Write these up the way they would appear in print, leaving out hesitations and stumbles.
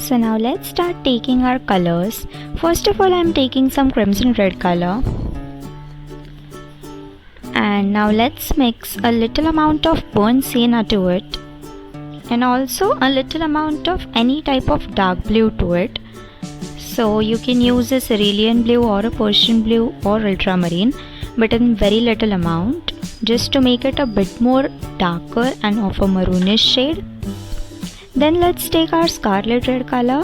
So now let's start taking our colors. First of all, I am taking some crimson red color. And now let's mix a little amount of burnt sienna to it. And also a little amount of any type of dark blue to it. So you can use a cerulean blue or a Persian blue or ultramarine, but in very little amount, just to make it a bit more darker and of a maroonish shade. Then let's take our scarlet red color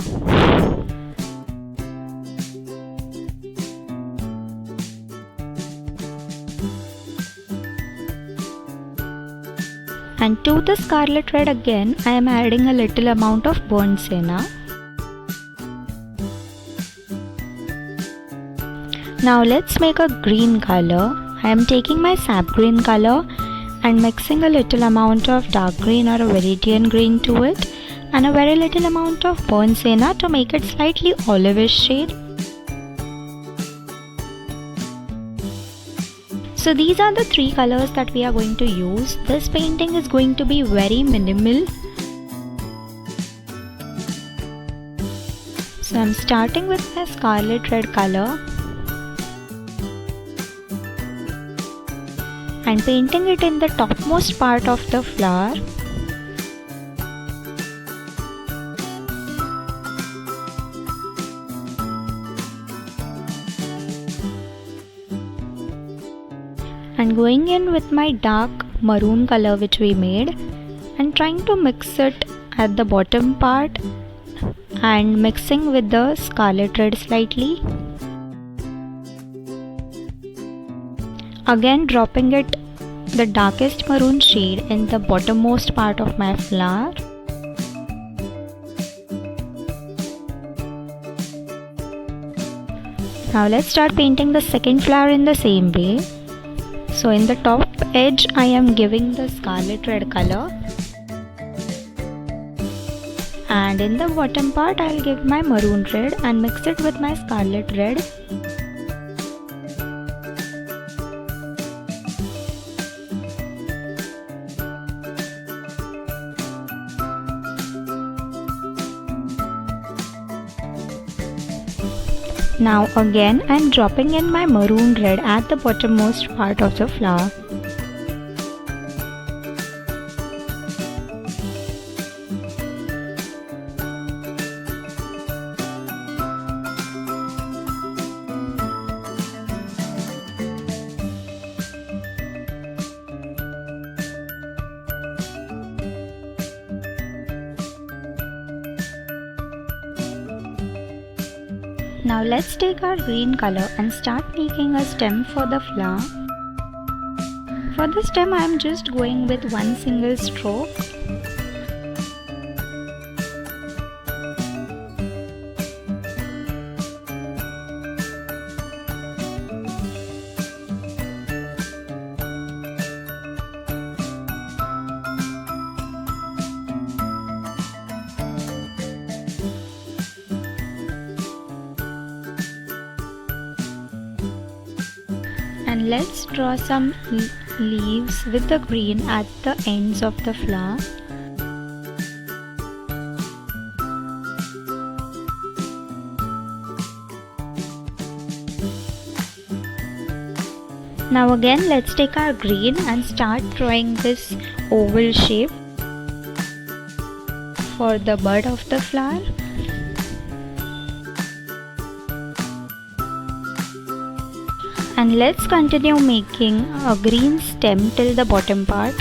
and to the scarlet red again I am adding a little amount of burnt sienna. Now let's make a green color. I am taking my sap green color and mixing a little amount of dark green or a viridian green to it and a very little amount of burnt sienna to make it slightly olivish shade. So these are the three colors that we are going to use. This painting is going to be very minimal. So I'm starting with my scarlet red color and painting it in the topmost part of the flower. And going in with my dark maroon color which we made and trying to mix it at the bottom part and mixing with the scarlet red slightly. Again dropping it the darkest maroon shade in the bottommost part of my flower. Now let's start painting the second flower in the same way. So in the top edge I am giving the scarlet red color and in the bottom part I will give my maroon red and mix it with my scarlet red. Now again I am dropping in my maroon red at the bottommost part of the flower. Now let's take our green color and start making a stem for the flower. For the stem I am just going with one single stroke. And let's draw some leaves with the green at the ends of the flower. Now again let's take our green and start drawing this oval shape for the bud of the flower. And let's continue making a green stem till the bottom part.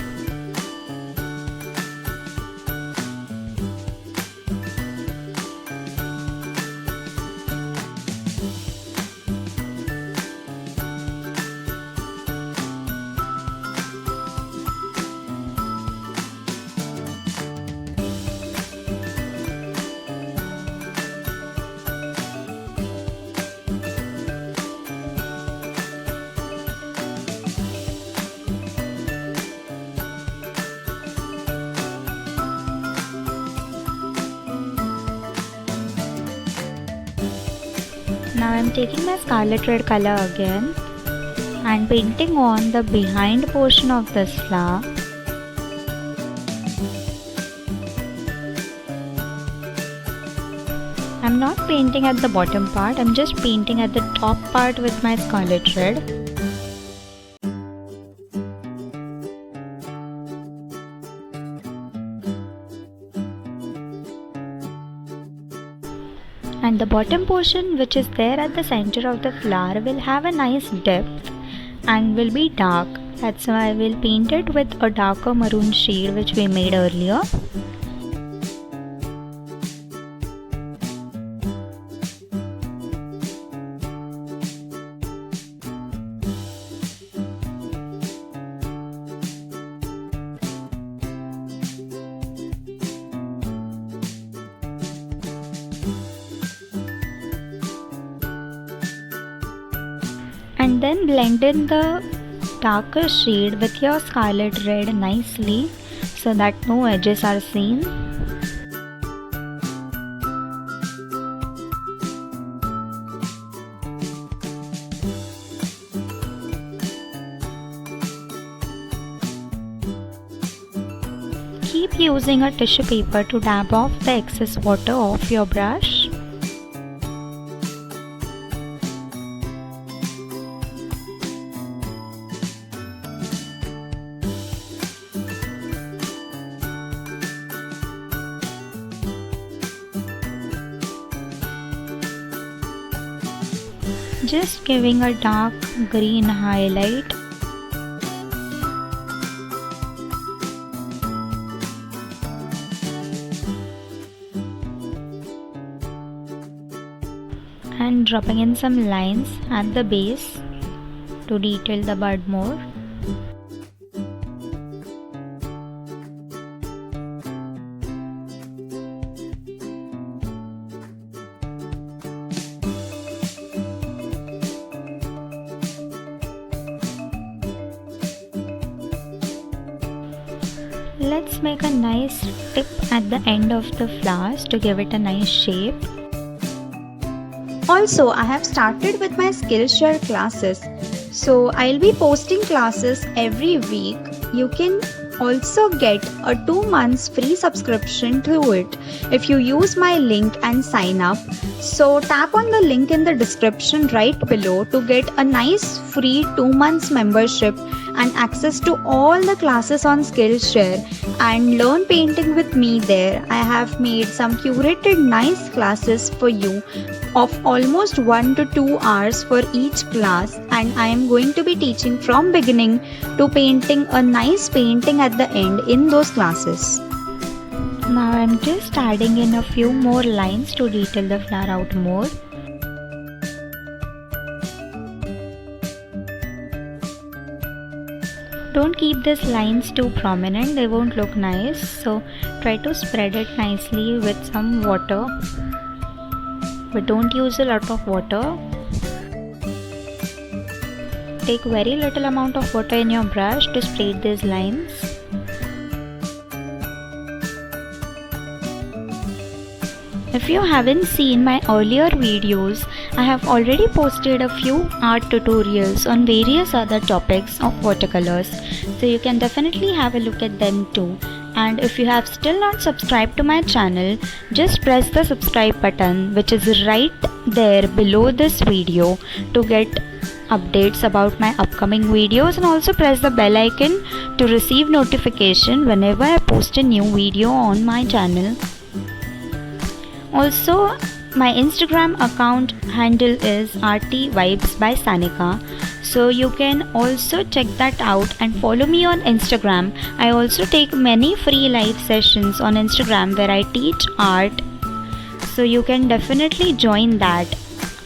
Now I am taking my scarlet red color again and painting on the behind portion of this flower. I'm not painting at the bottom part, I'm just painting at the top part with my scarlet red. And the bottom portion, which is there at the center of the flower, will have a nice depth and will be dark. That's why I will paint it with a darker maroon shade which we made earlier. And then blend in the darker shade with your scarlet red nicely so that no edges are seen. Keep using a tissue paper to dab off the excess water off your brush. Just giving a dark green highlight. And dropping in some lines at the base to detail the bud more. Let's make a nice tip at the end of the flowers to give it a nice shape. Also, I have started with my Skillshare classes. So I'll be posting classes every week. You can also get a 2 months free subscription to it if you use my link and sign up. So tap on the link in the description right below to get a nice free 2 months membership and access to all the classes on Skillshare and learn painting with me there. I have made some curated nice classes for you of almost 1 to 2 hours for each class, and I am going to be teaching from beginning to painting a nice painting at the end in those classes. Now I'm just adding in a few more lines to detail the flower out more. Don't keep these lines too prominent, they won't look nice, so try to spread it nicely with some water, but don't use a lot of water. Take very little amount of water in your brush to spread these lines. If you haven't seen my earlier videos, I have already posted a few art tutorials on various other topics of watercolors, so you can definitely have a look at them too. And if you have still not subscribed to my channel, just press the subscribe button which is right there below this video to get updates about my upcoming videos, and also press the bell icon to receive notification whenever I post a new video on my channel. Also, my Instagram account handle is RTVibes by Sanika, so you can also check that out and follow me on Instagram. I also take many free live sessions on Instagram where I teach art, so you can definitely join that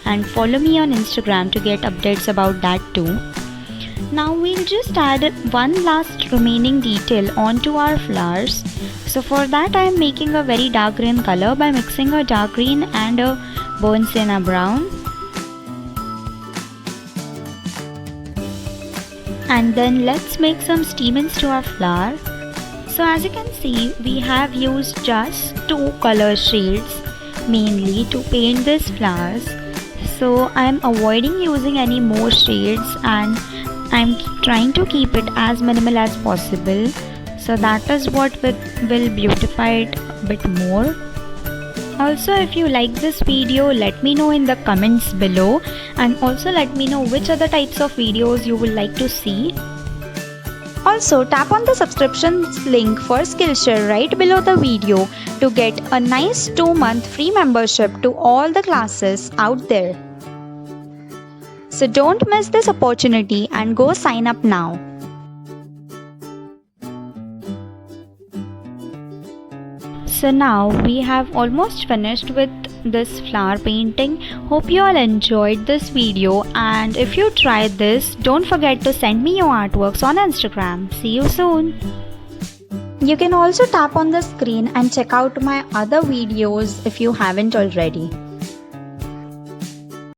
and follow me on Instagram to get updates about that too. Now we'll just add one last remaining detail onto our flowers. So for that I am making a very dark green color by mixing a dark green and a burnt sienna brown. And then let's make some stamens to our flower. So as you can see, we have used just 2 color shades mainly to paint these flowers. So I am avoiding using any more shades and I am trying to keep it as minimal as possible. So that is what will beautify it a bit more. Also, if you like this video, let me know in the comments below, and also let me know which other types of videos you would like to see. Also, tap on the subscriptions link for Skillshare right below the video to get a nice 2-month free membership to all the classes out there. So don't miss this opportunity and go sign up now. So now we have almost finished with this flower painting. Hope you all enjoyed this video, and if you tried this, don't forget to send me your artworks on Instagram. See you soon. You can also tap on the screen and check out my other videos if you haven't already.